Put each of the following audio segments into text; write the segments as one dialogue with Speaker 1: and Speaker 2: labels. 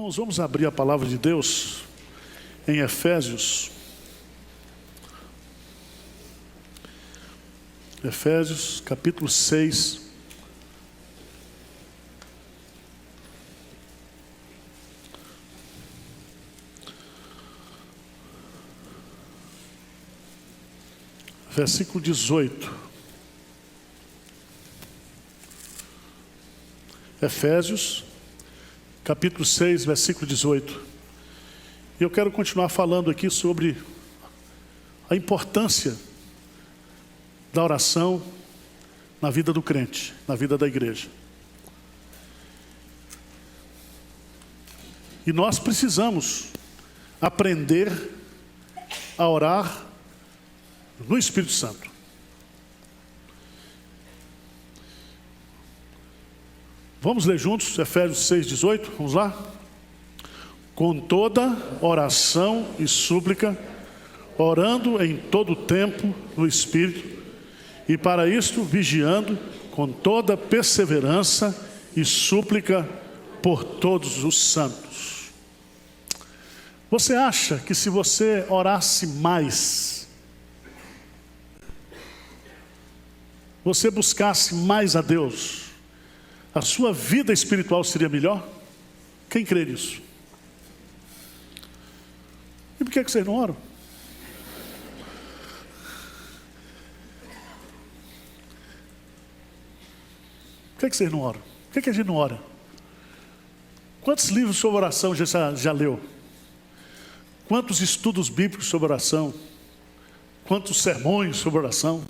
Speaker 1: Irmãos, vamos abrir a palavra de Deus em Efésios. Efésios, capítulo 6. Versículo 18. Efésios, capítulo 6, versículo 18. E eu quero continuar falando aqui sobre a importância da oração na vida do crente, na vida da igreja. E nós precisamos aprender a orar no Espírito Santo. Vamos ler juntos Efésios 6:18, vamos lá? Com toda oração e súplica, orando em todo tempo no Espírito, e para isto vigiando com toda perseverança e súplica por todos os santos. Você acha que se você orasse mais, você buscasse mais a Deus, a sua vida espiritual seria melhor? Quem crê nisso? E por que vocês não oram? Por que vocês não oram? Por que a gente não ora? Quantos livros sobre oração já leu? Quantos estudos bíblicos sobre oração? Quantos sermões sobre oração?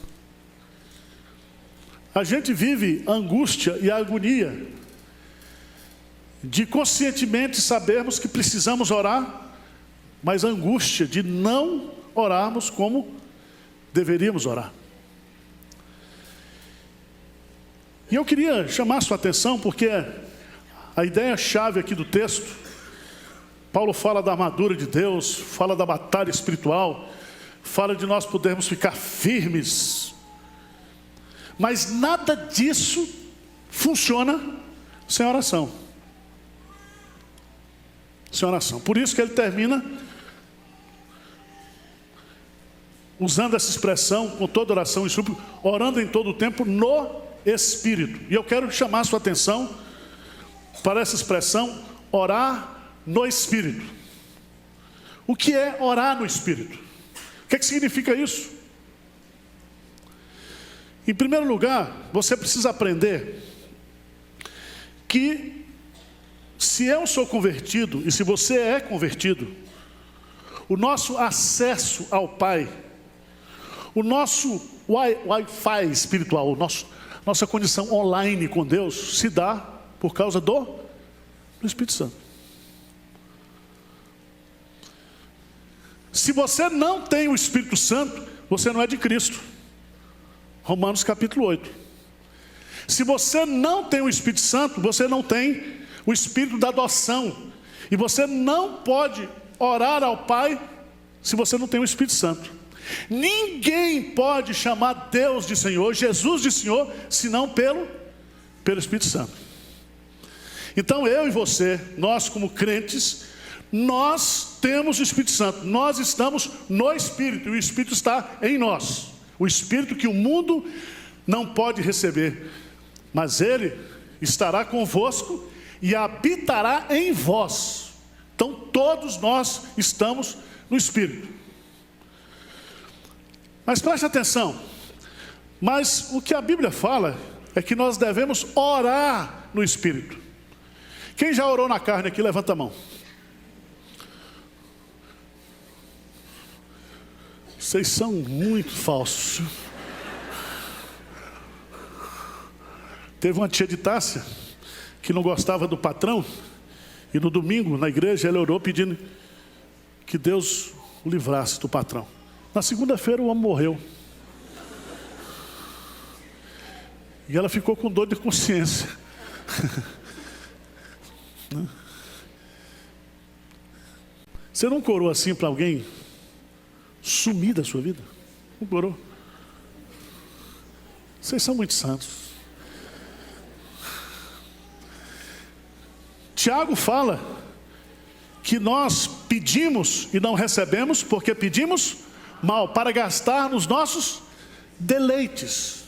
Speaker 1: A gente vive angústia e agonia de conscientemente sabermos que precisamos orar, mas a angústia de não orarmos como deveríamos orar. E eu queria chamar a sua atenção, porque a ideia-chave aqui do texto, Paulo fala da armadura de Deus, fala da batalha espiritual, fala de nós podermos ficar firmes, mas nada disso funciona sem oração. Sem oração. Por isso que ele termina usando essa expressão, com toda oração e súplica, orando em todo o tempo no Espírito. E eu quero chamar a sua atenção para essa expressão, orar no Espírito. O que é orar no Espírito? O que significa isso? Em primeiro lugar, você precisa aprender que se eu sou convertido e se você é convertido, o nosso acesso ao Pai, o nosso Wi-Fi espiritual, nossa condição online com Deus se dá por causa do Espírito Santo. Se você não tem o Espírito Santo, você não é de Cristo. Romanos capítulo 8. Se você não tem o Espírito Santo, você não tem o Espírito da adoção. E você não pode orar ao Pai se você não tem o Espírito Santo. Ninguém pode chamar Deus de Senhor, Jesus de Senhor, senão pelo Espírito Santo. Então eu e você, nós como crentes, nós temos o Espírito Santo. Nós estamos no Espírito e o Espírito está em nós. O Espírito que o mundo não pode receber, mas Ele estará convosco e habitará em vós. Então todos nós estamos no Espírito. Mas preste atenção, mas o que a Bíblia fala é que nós devemos orar no Espírito. Quem já orou na carne aqui, levanta a mão. Vocês são muito falsos. Teve uma tia de Tássia que não gostava do patrão, e no domingo na igreja ela orou pedindo que Deus o livrasse do patrão. Na segunda-feira o homem morreu. E ela ficou com dor de consciência. Você não orou assim para alguém sumir da sua vida? Não orou? Vocês são muito santos. Tiago fala que nós pedimos e não recebemos porque pedimos mal, para gastar nos nossos deleites.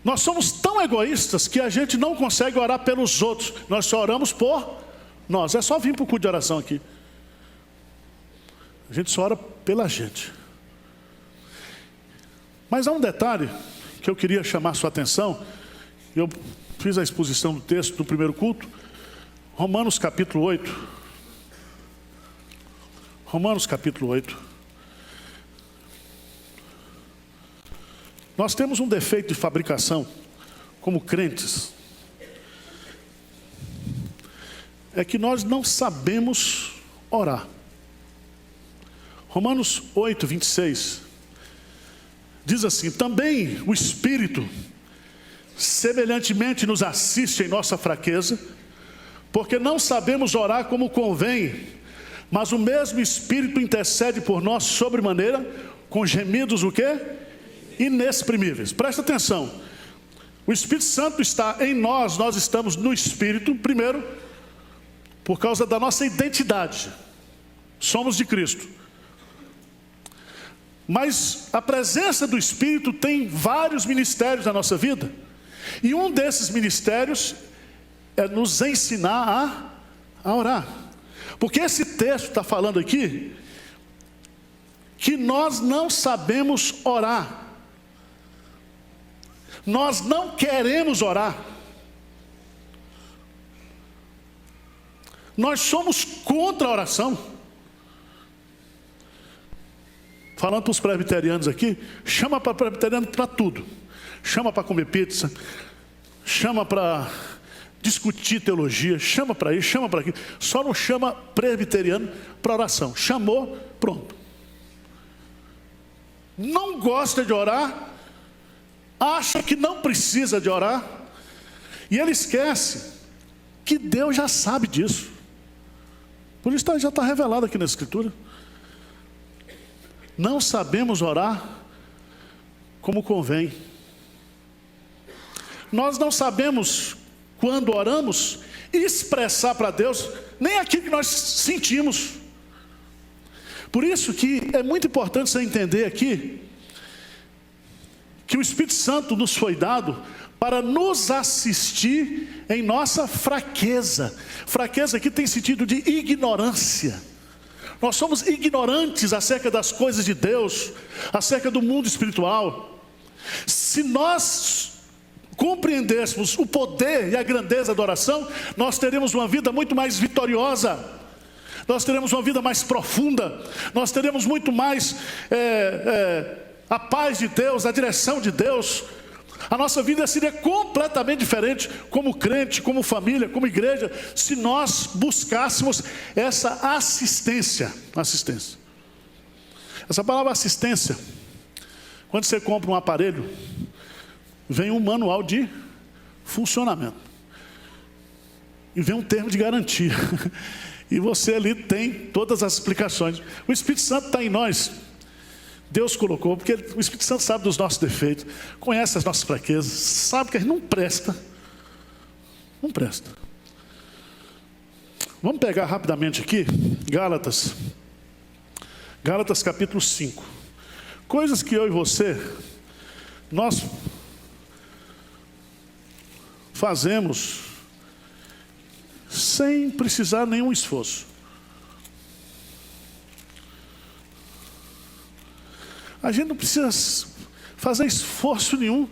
Speaker 1: Nós somos tão egoístas que a gente não consegue orar pelos outros, nós só oramos por nós. É só vir para o culto de oração aqui. A gente só ora pela gente. Mas há um detalhe que eu queria chamar a sua atenção. Eu fiz a exposição do texto do primeiro culto, Romanos capítulo 8. Romanos capítulo 8. Nós temos um defeito de fabricação, como crentes, é que nós não sabemos orar. Romanos 8, 26, diz assim: também o Espírito semelhantemente nos assiste em nossa fraqueza, porque não sabemos orar como convém, mas o mesmo Espírito intercede por nós sobremaneira, com gemidos o quê? Inexprimíveis. Presta atenção, o Espírito Santo está em nós, nós estamos no Espírito, primeiro, por causa da nossa identidade, somos de Cristo. Mas a presença do Espírito tem vários ministérios na nossa vida, e um desses ministérios é nos ensinar a orar. Porque esse texto está falando aqui que nós não sabemos orar. Nós não queremos orar. Nós somos contra a oração. Falando para os presbiterianos aqui, chama para presbiteriano para tudo. Chama para comer pizza, chama para discutir teologia, chama para isso, chama para aquilo. Só não chama presbiteriano para oração. Chamou, pronto. Não gosta de orar, acha que não precisa de orar, e ele esquece que Deus já sabe disso. Por isso já está revelado aqui na Escritura. Não sabemos orar como convém. Nós não sabemos, quando oramos, expressar para Deus nem aquilo que nós sentimos. Por isso que é muito importante você entender aqui que o Espírito Santo nos foi dado para nos assistir em nossa fraqueza. Fraqueza aqui tem sentido de ignorância. Nós somos ignorantes acerca das coisas de Deus, acerca do mundo espiritual. Se nós compreendêssemos o poder e a grandeza da oração, nós teremos uma vida muito mais vitoriosa, nós teremos uma vida mais profunda, nós teremos muito mais a paz de Deus, a direção de Deus. A nossa vida seria completamente diferente, como crente, como família, como igreja, se nós buscássemos essa assistência. Essa palavra assistência, quando você compra um aparelho, vem um manual de funcionamento, e vem um termo de garantia, e você ali tem todas as explicações. O Espírito Santo está em nós. Deus colocou, porque o Espírito Santo sabe dos nossos defeitos, conhece as nossas fraquezas, sabe que a gente não presta. Não presta. Vamos pegar rapidamente aqui, Gálatas capítulo 5. Coisas que eu e você, nós fazemos sem precisar nenhum esforço. A gente não precisa fazer esforço nenhum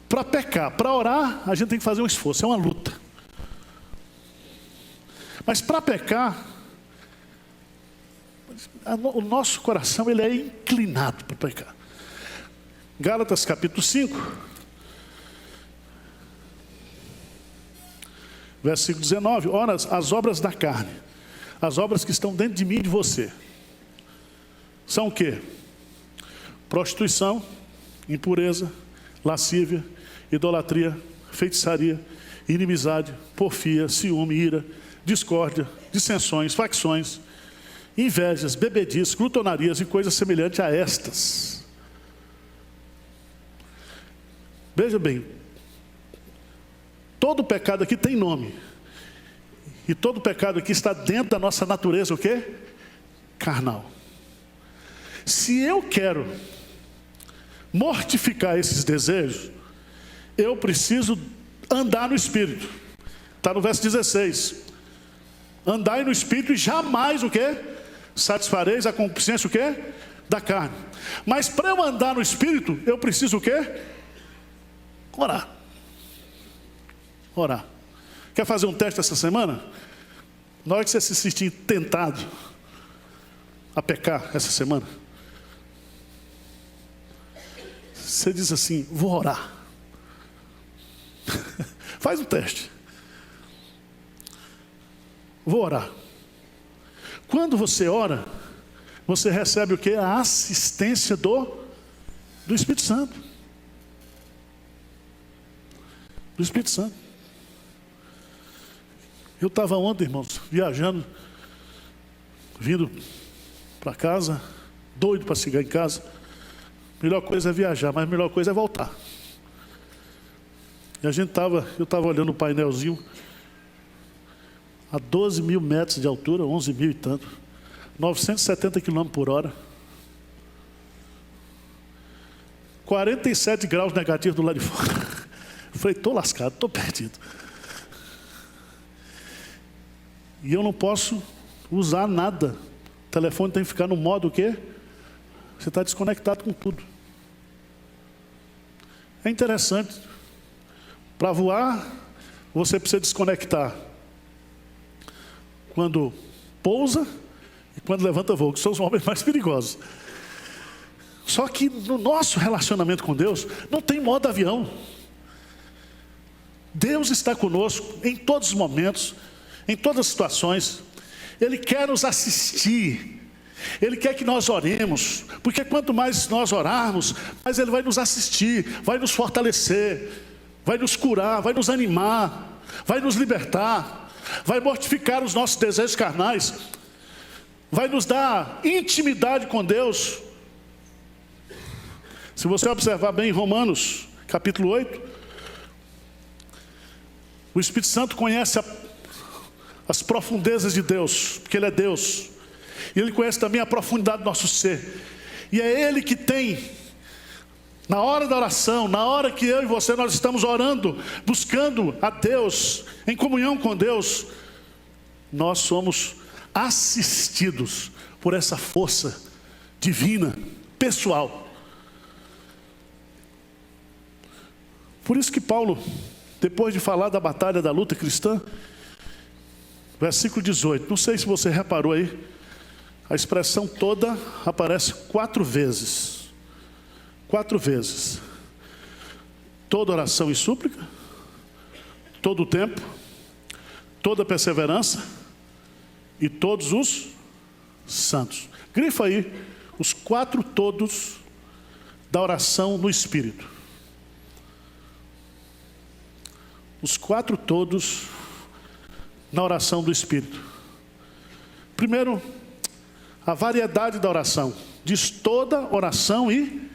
Speaker 1: para pecar. Para orar, a gente tem que fazer um esforço, é uma luta. Mas para pecar, o nosso coração ele é inclinado para pecar. Gálatas capítulo 5, versículo 19. Ora, as obras da carne, as obras que estão dentro de mim e de você, são o quê? Prostituição, impureza, lascívia, idolatria, feitiçaria, inimizade, porfia, ciúme, ira, discórdia, dissensões, facções, invejas, bebedices, glutonarias e coisas semelhantes a estas. Veja bem, todo pecado aqui tem nome. E todo pecado aqui está dentro da nossa natureza, o quê? Carnal. Se eu quero mortificar esses desejos, eu preciso andar no Espírito. Está no verso 16. Andai no Espírito e jamais o quê? Satisfareis a concupiscência o quê? Da carne. Mas para eu andar no Espírito, eu preciso o quê? Orar. Orar. Quer fazer um teste essa semana? Na hora que você se sentir tentado a pecar essa semana, você diz assim, vou orar. Faz um teste. Vou orar. Quando você ora, você recebe o quê? A assistência do Espírito Santo. Do Espírito Santo. Eu estava ontem, irmãos, viajando, vindo para casa, doido para chegar em casa. Melhor coisa é viajar, mas a melhor coisa é voltar. E eu estava olhando o painelzinho, a 12 mil metros de altura, 11 mil e tanto, 970 km por hora, 47 graus negativos do lado de fora. Eu falei, estou lascado, estou perdido. E eu não posso usar nada. O telefone tem que ficar no modo o quê? Você está desconectado com tudo. É interessante. Para voar, você precisa desconectar quando pousa e quando levanta voo, que são os momentos mais perigosos. Só que no nosso relacionamento com Deus, não tem modo avião. Deus está conosco em todos os momentos, em todas as situações. Ele quer nos assistir. Ele quer que nós oremos, porque quanto mais nós orarmos, mais Ele vai nos assistir, vai nos fortalecer, vai nos curar, vai nos animar, vai nos libertar, vai mortificar os nossos desejos carnais, vai nos dar intimidade com Deus. Se você observar bem em Romanos, capítulo 8, o Espírito Santo conhece as profundezas de Deus, porque Ele é Deus. E Ele conhece também a profundidade do nosso ser. E é Ele que tem, na hora da oração, na hora que eu e você nós estamos orando, buscando a Deus, em comunhão com Deus, nós somos assistidos por essa força divina, pessoal. Por isso que Paulo, depois de falar da batalha da luta cristã, versículo 18, não sei se você reparou aí, a expressão toda aparece 4 vezes. 4 vezes. Toda oração e súplica, todo o tempo, toda perseverança e todos os santos. Grifa aí os 4 todos da oração no Espírito. Os 4 todos na oração do Espírito. Primeiro, a variedade da oração. Diz toda oração e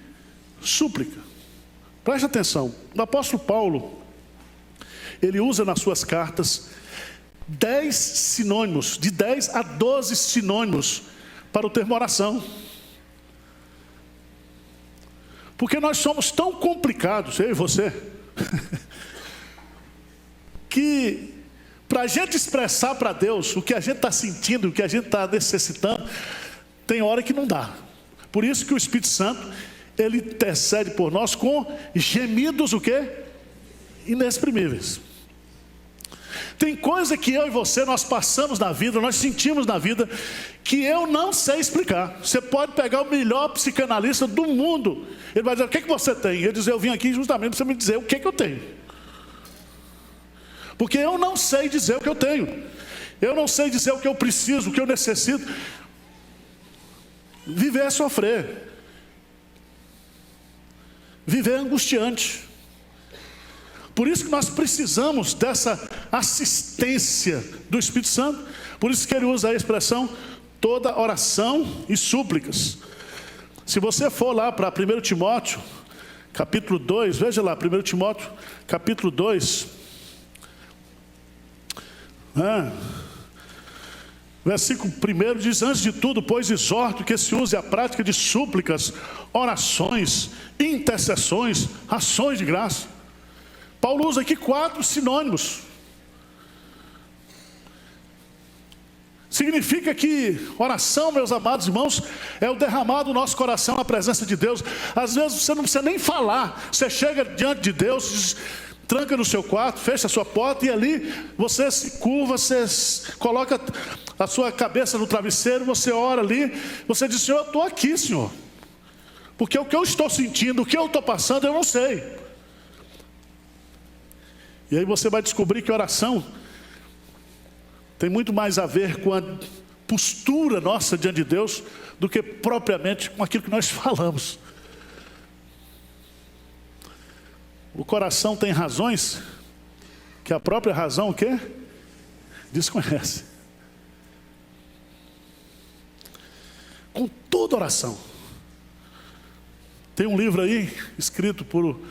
Speaker 1: súplica. Preste atenção. O apóstolo Paulo, ele usa nas suas cartas 10 sinônimos, de 10 a 12 sinônimos para o termo oração. Porque nós somos tão complicados, eu e você, que para a gente expressar para Deus o que a gente está sentindo, o que a gente está necessitando, tem hora que não dá. Por isso que o Espírito Santo, ele intercede por nós com gemidos o quê? Inexprimíveis. Tem coisa que eu e você, nós passamos na vida, nós sentimos na vida, que eu não sei explicar. Você pode pegar o melhor psicanalista do mundo, ele vai dizer, o que você tem? Ele diz, eu vim aqui justamente para você me dizer o que eu tenho. Porque eu não sei dizer o que eu tenho. Eu não sei dizer o que eu preciso, o que eu necessito. Viver é sofrer. Viver é angustiante. Por isso que nós precisamos dessa assistência do Espírito Santo. Por isso que ele usa a expressão toda oração e súplicas. Se você for lá para 1 Timóteo, capítulo 2, veja lá, 1 Timóteo, capítulo 2. Versículo 1 diz: antes de tudo, pois exorto que se use a prática de súplicas, orações, intercessões, ações de graça. Paulo usa aqui 4 sinônimos. Significa que oração, meus amados irmãos, é o derramar do nosso coração na presença de Deus. Às vezes você não precisa nem falar, você chega diante de Deus, diz, tranca no seu quarto, fecha a sua porta e ali você se curva, você coloca a sua cabeça no travesseiro, você ora ali, você diz: Senhor, eu estou aqui, Senhor, porque o que eu estou sentindo, o que eu estou passando, eu não sei. E aí você vai descobrir que oração tem muito mais a ver com a postura nossa diante de Deus do que propriamente com aquilo que nós falamos. O coração tem razões que a própria razão o quê? Desconhece. Com toda oração. Tem um livro aí, escrito por o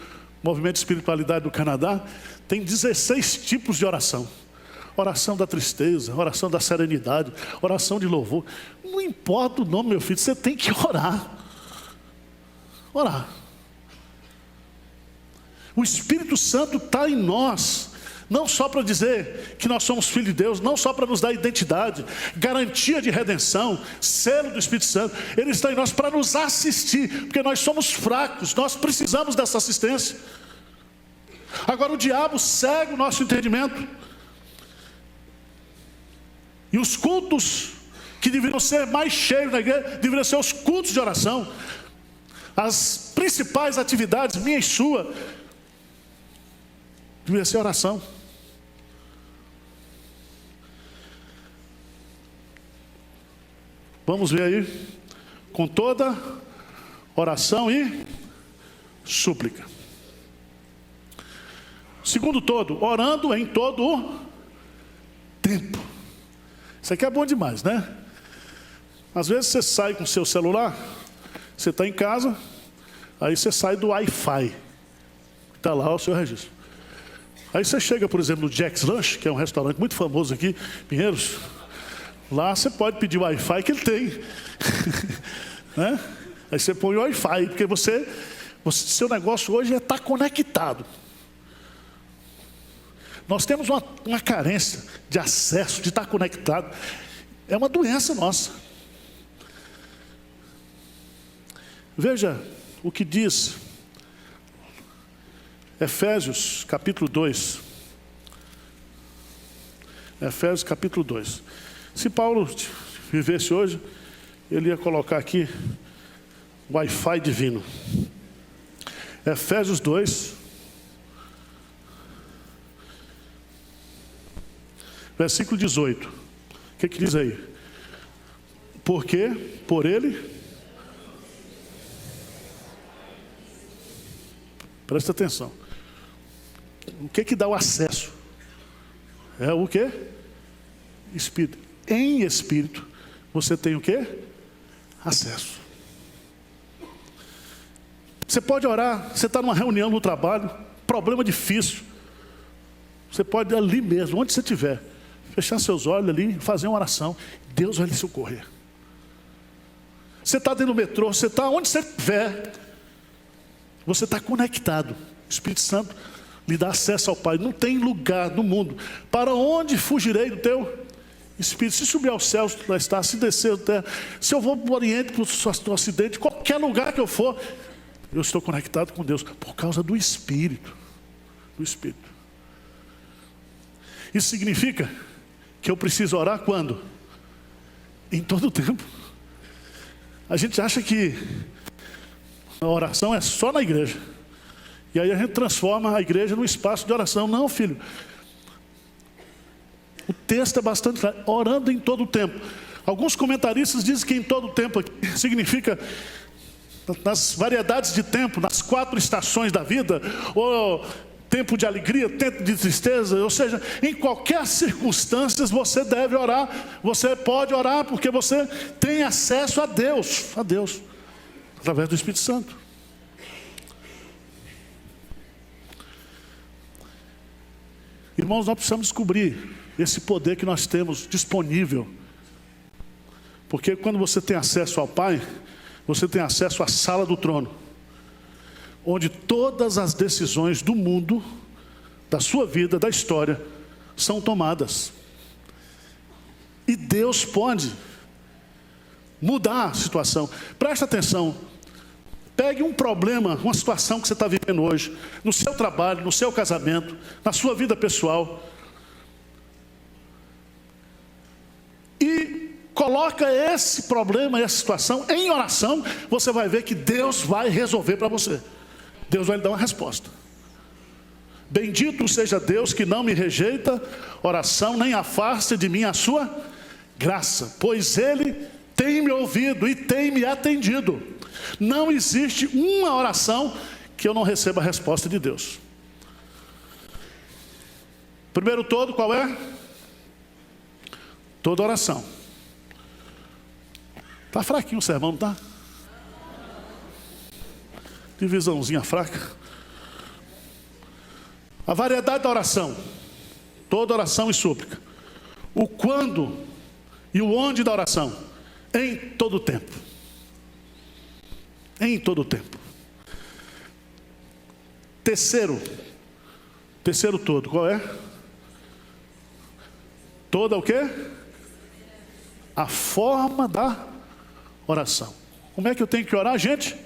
Speaker 1: Movimento de Espiritualidade do Canadá, tem 16 tipos de oração. Oração da tristeza, oração da serenidade, oração de louvor. Não importa o nome, meu filho, você tem que orar. Orar. O Espírito Santo está em nós, não só para dizer que nós somos filhos de Deus, não só para nos dar identidade, garantia de redenção, selo do Espírito Santo. Ele está em nós para nos assistir, porque nós somos fracos, nós precisamos dessa assistência. Agora o diabo cega o nosso entendimento. E os cultos que deveriam ser mais cheios na igreja, deveriam ser os cultos de oração. As principais atividades, minha e sua, deveria ser oração. Vamos ver aí. Com toda oração e súplica. Segundo todo, orando em todo o tempo. Isso aqui é bom demais, né? Às vezes você sai com o seu celular, você está em casa, aí você sai do Wi-Fi, está lá o seu registro. Aí você chega, por exemplo, no Jack's Lunch, que é um restaurante muito famoso aqui, Pinheiros. Lá você pode pedir o Wi-Fi que ele tem. Né? Aí você põe o Wi-Fi, porque seu negócio hoje é estar conectado. Nós temos uma carência de acesso, de estar conectado. É uma doença nossa. Veja o que diz Efésios capítulo 2. Efésios capítulo 2. Se Paulo vivesse hoje, ele ia colocar aqui Wi-Fi divino. Efésios 2. Versículo 18. O que diz aí? Porque por ele, presta atenção, o que dá o acesso? É o que? Espírito. Em espírito, você tem o que? Acesso. Você pode orar, você está numa reunião no trabalho, problema difícil. Você pode ali mesmo, onde você estiver, fechar seus olhos ali, fazer uma oração. Deus vai lhe socorrer. Você está dentro do metrô, você está onde você estiver, você está conectado. O Espírito Santo lhe dá acesso ao Pai. Não tem lugar no mundo. Para onde fugirei do teu Espírito? Se subir aos céus, tu lá está. Se descer da terra, se eu vou para o Oriente, para o Ocidente, qualquer lugar que eu for, eu estou conectado com Deus, por causa do Espírito. Do Espírito. Isso significa que eu preciso orar quando? Em todo o tempo. A gente acha que a oração é só na igreja. E aí a gente transforma a igreja num espaço de oração. Não, filho. O texto é bastante claro. Orando em todo o tempo. Alguns comentaristas dizem que em todo o tempo significa nas variedades de tempo, nas 4 estações da vida, ou tempo de alegria, tempo de tristeza, ou seja, em qualquer circunstância você deve orar, você pode orar, porque você tem acesso a Deus, através do Espírito Santo. Irmãos, nós precisamos descobrir esse poder que nós temos disponível Porque quando você tem acesso ao Pai, você tem acesso à sala do trono, onde todas as decisões do mundo, da sua vida, da história, são tomadas. E Deus pode mudar a situação. Presta atenção. Pegue um problema, uma situação que você está vivendo hoje, no seu trabalho, no seu casamento, na sua vida pessoal, e coloca esse problema, essa situação em oração. Você vai ver que Deus vai resolver para você. Deus vai lhe dar uma resposta. Bendito seja Deus que não me rejeita oração, nem afasta de mim a sua graça, pois Ele tem me ouvido e tem me atendido. Não existe uma oração que eu não receba a resposta de Deus. Primeiro todo, qual é? Toda oração. Está fraquinho o sermão, não está? Divisãozinha fraca. A variedade da oração. Toda oração e súplica. O quando e o onde da oração. Em todo o tempo. Em todo o tempo. Terceiro todo, qual é? Toda o quê? A forma da oração. Como é que eu tenho que orar, gente?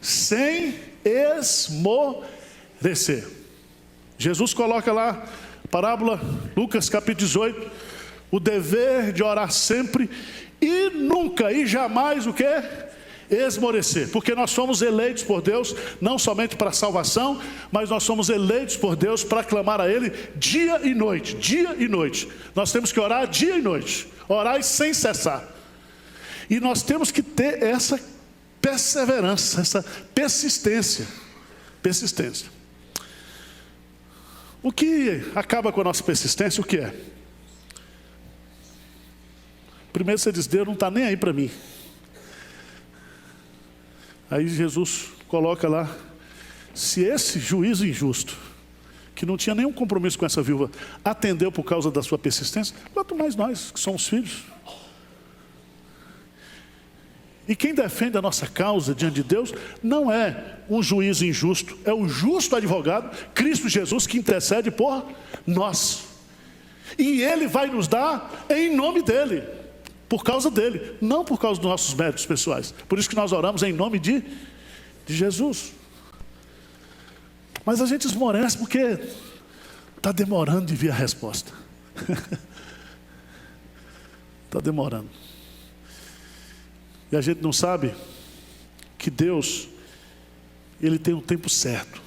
Speaker 1: Sem esmorecer. Jesus coloca lá, parábola, Lucas capítulo 18, o dever de orar sempre e nunca e jamais o quê? Esmorecer. Porque nós somos eleitos por Deus, não somente para a salvação, mas nós somos eleitos por Deus para clamar a Ele dia e noite. Dia e noite. Nós temos que orar dia e noite. Orar sem cessar. E nós temos que ter essa perseverança, essa persistência. Persistência. O que acaba com a nossa persistência, o que é? Primeiro você diz, Deus não está nem aí para mim. Aí Jesus coloca lá, se esse juízo injusto, que não tinha nenhum compromisso com essa viúva, atendeu por causa da sua persistência, quanto mais nós, que somos filhos. E quem defende a nossa causa diante de Deus, não é um juiz injusto, é o justo advogado, Cristo Jesus, que intercede por nós. E Ele vai nos dar em nome dEle, por causa dEle, não por causa dos nossos méritos pessoais. Por isso que nós oramos em nome de Jesus. Mas a gente esmorece porque está demorando de vir a resposta. Está demorando. E a gente não sabe que Deus, Ele tem um tempo certo.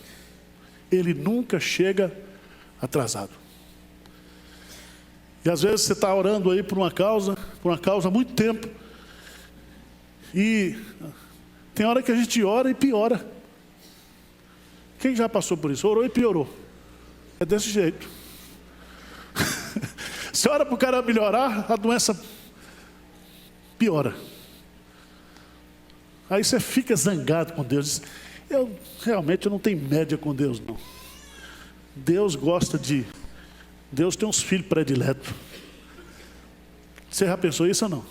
Speaker 1: Ele nunca chega atrasado. E às vezes você está orando aí por uma causa há muito tempo. E tem hora que a gente ora e piora. Quem já passou por isso? Orou e piorou. É desse jeito. Você ora para o cara melhorar, a doença piora. Aí você fica zangado com Deus. Eu não tenho média com Deus, não. Deus tem uns filhos prediletos. Você já pensou isso ou não?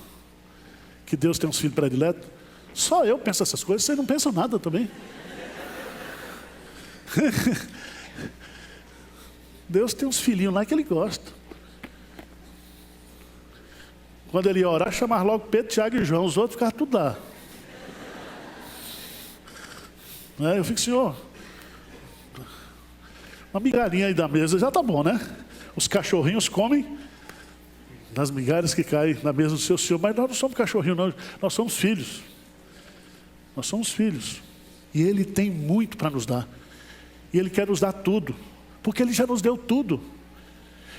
Speaker 1: Que Deus tem uns filhos prediletos? Só eu penso essas coisas, vocês não pensam nada também. Deus tem uns filhinhos lá que Ele gosta. Quando Ele ia orar, chamar logo Pedro, Tiago e João. Os outros ficavam tudo lá. Eu fico, Senhor, uma migalhinha aí da mesa já está bom, né? Os cachorrinhos comem das migalhas que caem na mesa do seu Senhor. Mas nós não somos cachorrinhos, não. Nós somos filhos. Nós somos filhos. E Ele tem muito para nos dar. E Ele quer nos dar tudo. Porque Ele já nos deu tudo.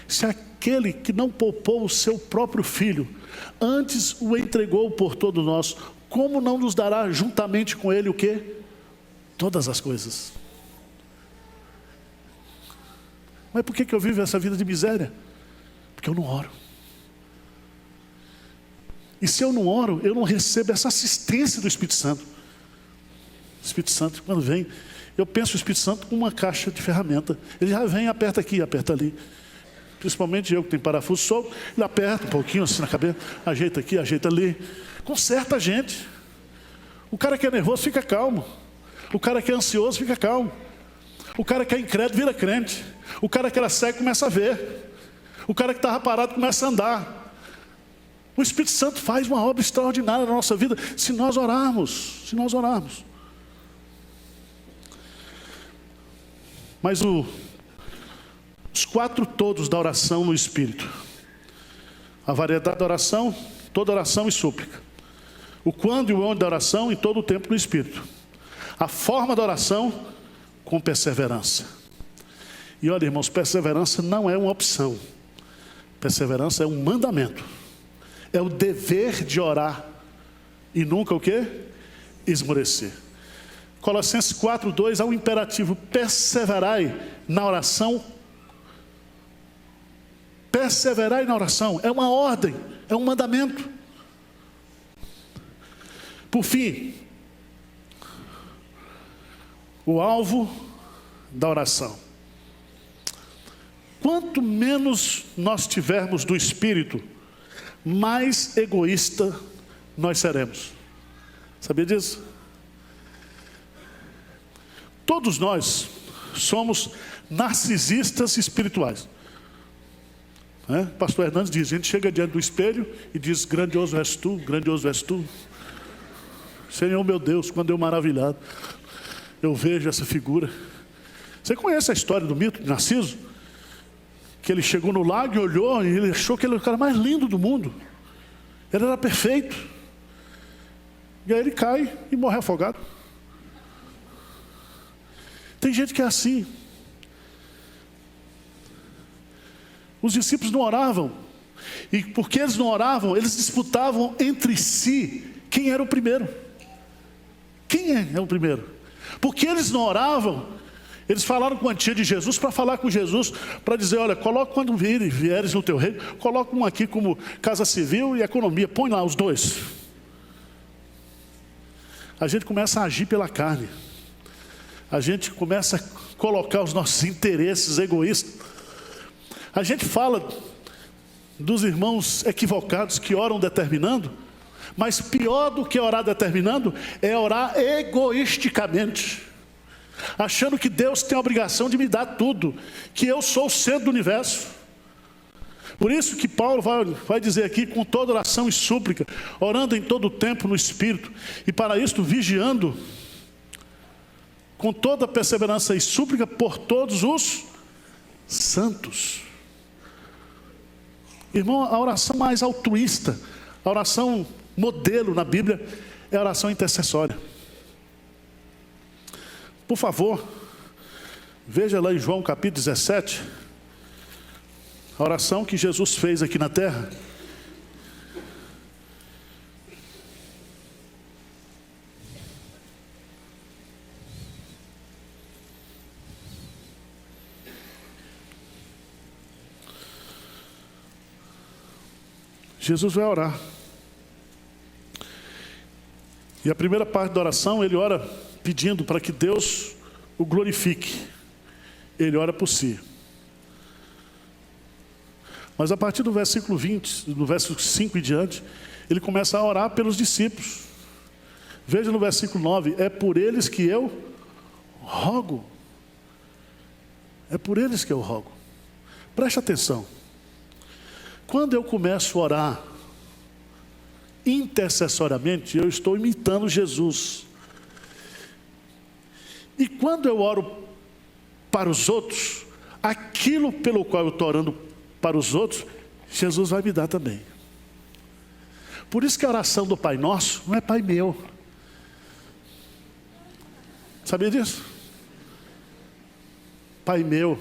Speaker 1: Se aquele que não poupou o seu próprio filho, antes o entregou por todos nós, como não nos dará juntamente com Ele o quê? Todas as coisas. Mas por que eu vivo essa vida de miséria? Porque eu não oro. E se eu não oro, eu não recebo essa assistência do Espírito Santo. O Espírito Santo, quando vem, eu penso o Espírito Santo como uma caixa de ferramenta. Ele já vem, aperta aqui, aperta ali. Principalmente eu que tenho parafuso solto, ele aperta um pouquinho assim na cabeça, ajeita aqui, ajeita ali, conserta a gente. O cara que é nervoso fica calmo, o cara que é ansioso fica calmo, o cara que é incrédulo vira crente, o cara que era cego começa a ver, o cara que estava parado começa a andar. O Espírito Santo faz uma obra extraordinária na nossa vida, se nós orarmos, Mas os 4 todos da oração no Espírito: a variedade da oração, toda oração e súplica; o quando e o onde da oração, em todo o tempo no Espírito; a forma da oração, com perseverança. E olha, irmãos, perseverança não é uma opção, perseverança é um mandamento, é o dever de orar e nunca o quê? Esmorecer. Colossenses 4:2 há um imperativo: perseverai na oração. Perseverai na oração, é uma ordem, é um mandamento. Por fim, o alvo da oração. Quanto menos nós tivermos do Espírito, mais egoísta nós seremos. Sabia disso? Todos nós somos narcisistas espirituais. Pastor Hernandes diz: a gente chega diante do espelho e diz: grandioso és tu, grandioso és tu. Senhor meu Deus, quando eu maravilhado, eu vejo essa figura. Você conhece a história do mito de Narciso? Que ele chegou no lago e olhou, e ele achou que ele era o cara mais lindo do mundo. Ele era perfeito. E aí ele cai e morre afogado. Tem gente que é assim. Os discípulos não oravam, e porque eles não oravam, eles disputavam entre si quem era o primeiro. Quem é o primeiro? Porque eles não oravam, eles falaram com a tia de Jesus para falar com Jesus, para dizer: olha, coloca quando vieres no teu reino, coloca um aqui como casa civil e economia, põe lá os dois. A gente começa a agir pela carne, a gente começa a colocar os nossos interesses egoístas. A gente fala dos irmãos equivocados que oram determinando, mas pior do que orar determinando é orar egoisticamente, achando que Deus tem a obrigação de me dar tudo, que eu sou o centro do universo. Por isso que Paulo vai dizer aqui: com toda oração e súplica, orando em todo o tempo no Espírito, e para isto vigiando com toda perseverança e súplica por todos os santos. Irmão, a oração mais altruísta, a oração modelo na Bíblia, é a oração intercessória. Por favor, veja lá em João capítulo 17, a oração que Jesus fez aqui na terra. Jesus vai orar. E a primeira parte da oração, ele ora pedindo para que Deus o glorifique. Ele ora por si. Mas a partir do versículo 20, do versículo 5 em diante, ele começa a orar pelos discípulos. Veja no versículo 9: é por eles que eu rogo. É por eles que eu rogo. Preste atenção. Quando eu começo a orar intercessoriamente, eu estou imitando Jesus. E quando eu oro para os outros, aquilo pelo qual eu estou orando para os outros, Jesus vai me dar também. Por isso que a oração do Pai Nosso não é Pai meu. Sabia disso? Pai meu.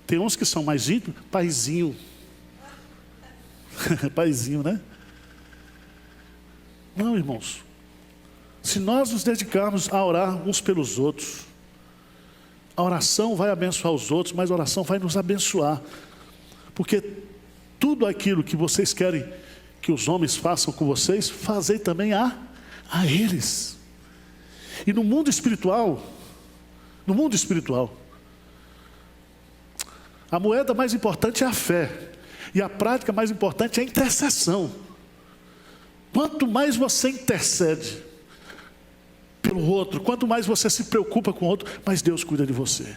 Speaker 1: Tem uns que são mais íntimos, paizinho. Paizinho, né? Não, irmãos. Se nós nos dedicarmos a orar uns pelos outros, a oração vai abençoar os outros, mas a oração vai nos abençoar. Porque tudo aquilo que vocês querem que os homens façam com vocês, fazei também a eles. E no mundo espiritual, A moeda mais importante é a fé. E a prática mais importante é a intercessão. Quanto mais você intercede pelo outro, quanto mais você se preocupa com o outro, mais Deus cuida de você.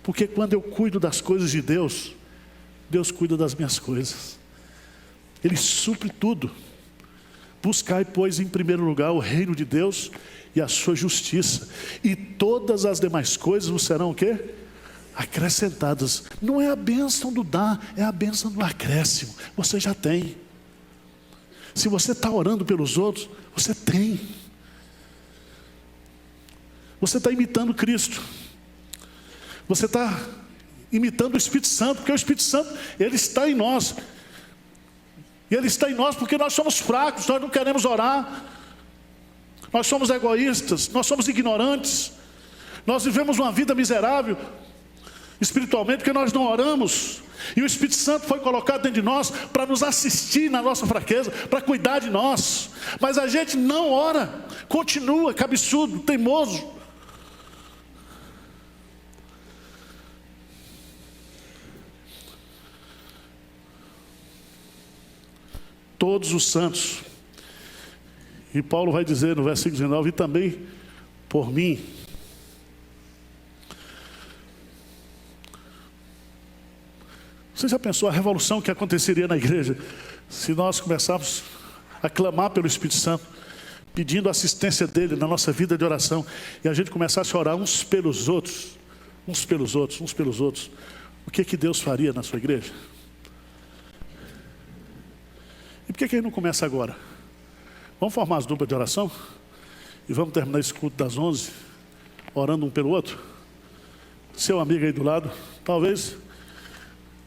Speaker 1: Porque quando eu cuido das coisas de Deus, Deus cuida das minhas coisas. Ele supre tudo. Buscai, pois, em primeiro lugar o reino de Deus e a sua justiça, e todas as demais coisas vos serão o quê? Acrescentadas. Não é a bênção do dar, é a bênção do acréscimo. Você já tem. Se você está orando pelos outros, você tem. Você está imitando Cristo. Você está imitando o Espírito Santo, porque o Espírito Santo, ele está em nós. E ele está em nós porque nós somos fracos, nós não queremos orar. Nós somos egoístas, nós somos ignorantes. Nós vivemos uma vida miserável espiritualmente porque nós não oramos. E o Espírito Santo foi colocado dentro de nós para nos assistir na nossa fraqueza, para cuidar de nós. Mas a gente não ora, continua cabeçudo, teimoso. Todos os santos. E Paulo vai dizer no versículo 19, e também por mim. Você já pensou a revolução que aconteceria na igreja se nós começarmos a clamar pelo Espírito Santo, pedindo a assistência dele na nossa vida de oração, e a gente começasse a orar uns pelos outros, uns pelos outros, uns pelos outros? O que Deus faria na sua igreja? E por que ele não começa agora? Vamos formar as duplas de oração? E vamos terminar esse culto das 11, orando um pelo outro? Seu amigo aí do lado, talvez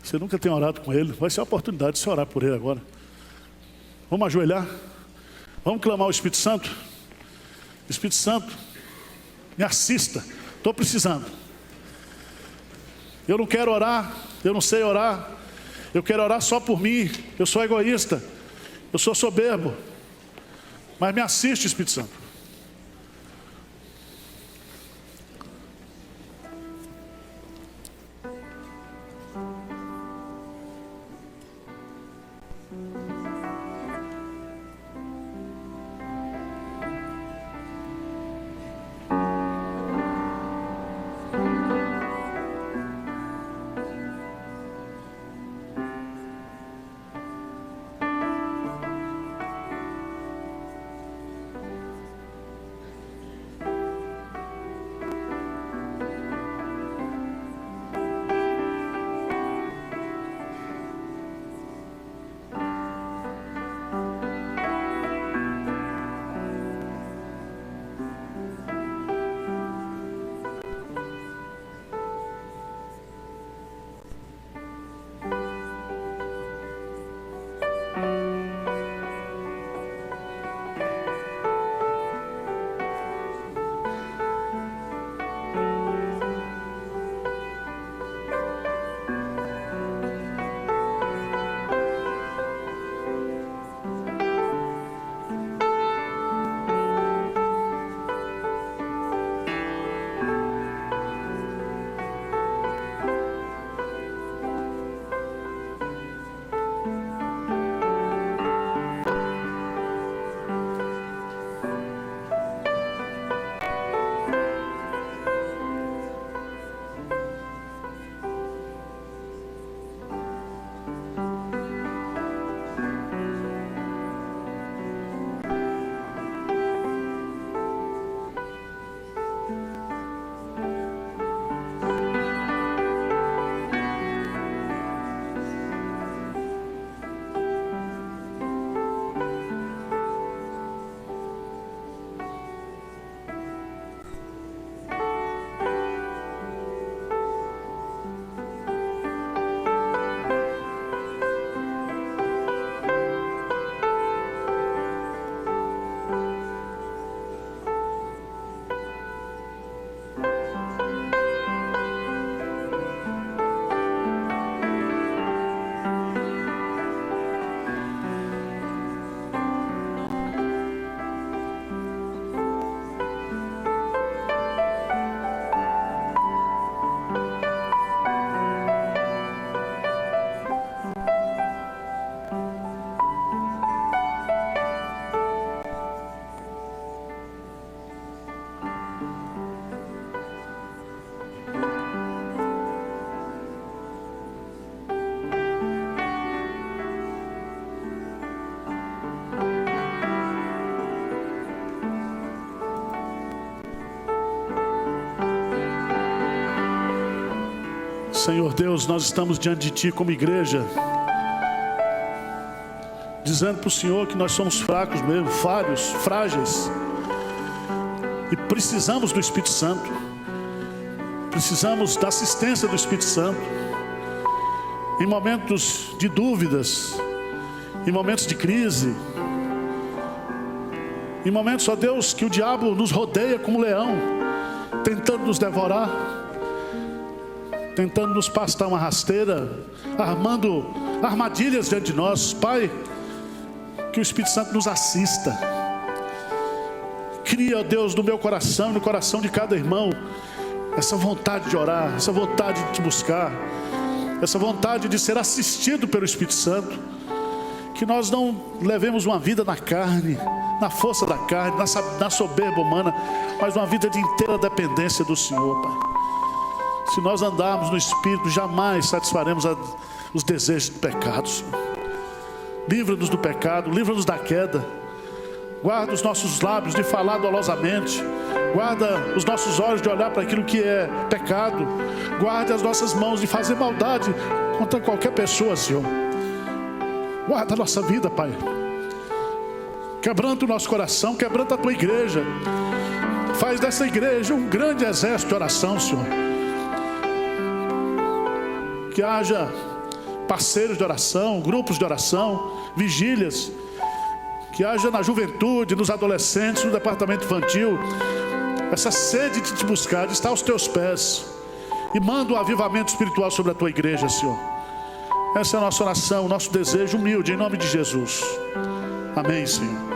Speaker 1: você nunca tenha orado com ele, vai ser a oportunidade de você orar por ele agora. Vamos ajoelhar? Vamos clamar ao Espírito Santo? Espírito Santo, me assista, estou precisando. Eu não quero orar, eu não sei orar, eu quero orar só por mim, eu sou egoísta, eu sou soberbo, mas me assiste, Espírito Santo. Senhor Deus, nós estamos diante de Ti como igreja, dizendo para o Senhor que nós somos fracos mesmo, falhos, frágeis, e precisamos do Espírito Santo, precisamos da assistência do Espírito Santo, em momentos de dúvidas, em momentos de crise, em momentos, ó Deus, que o diabo nos rodeia como leão, tentando nos devorar, tentando nos pastar uma rasteira, armando armadilhas diante de nós. Pai, que o Espírito Santo nos assista. Cria, ó Deus, no meu coração e no coração de cada irmão essa vontade de orar, essa vontade de te buscar, essa vontade de ser assistido pelo Espírito Santo. Que nós não levemos uma vida na carne, na força da carne, na soberba humana, mas uma vida de inteira dependência do Senhor, Pai. Se nós andarmos no Espírito, jamais satisfaremos os desejos do pecado, Senhor. Livra-nos do pecado, livra-nos da queda. Guarda os nossos lábios de falar dolosamente. Guarda os nossos olhos de olhar para aquilo que é pecado. Guarda as nossas mãos de fazer maldade contra qualquer pessoa, Senhor. Guarda a nossa vida, Pai. Quebranta o nosso coração, quebranta a Tua igreja. Faz dessa igreja um grande exército de oração, Senhor. Que haja parceiros de oração, grupos de oração, vigílias. Que haja na juventude, nos adolescentes, no departamento infantil, essa sede de te buscar, de estar aos Teus pés. E manda um avivamento espiritual sobre a Tua igreja, Senhor. Essa é a nossa oração, o nosso desejo humilde, em nome de Jesus. Amém, Senhor.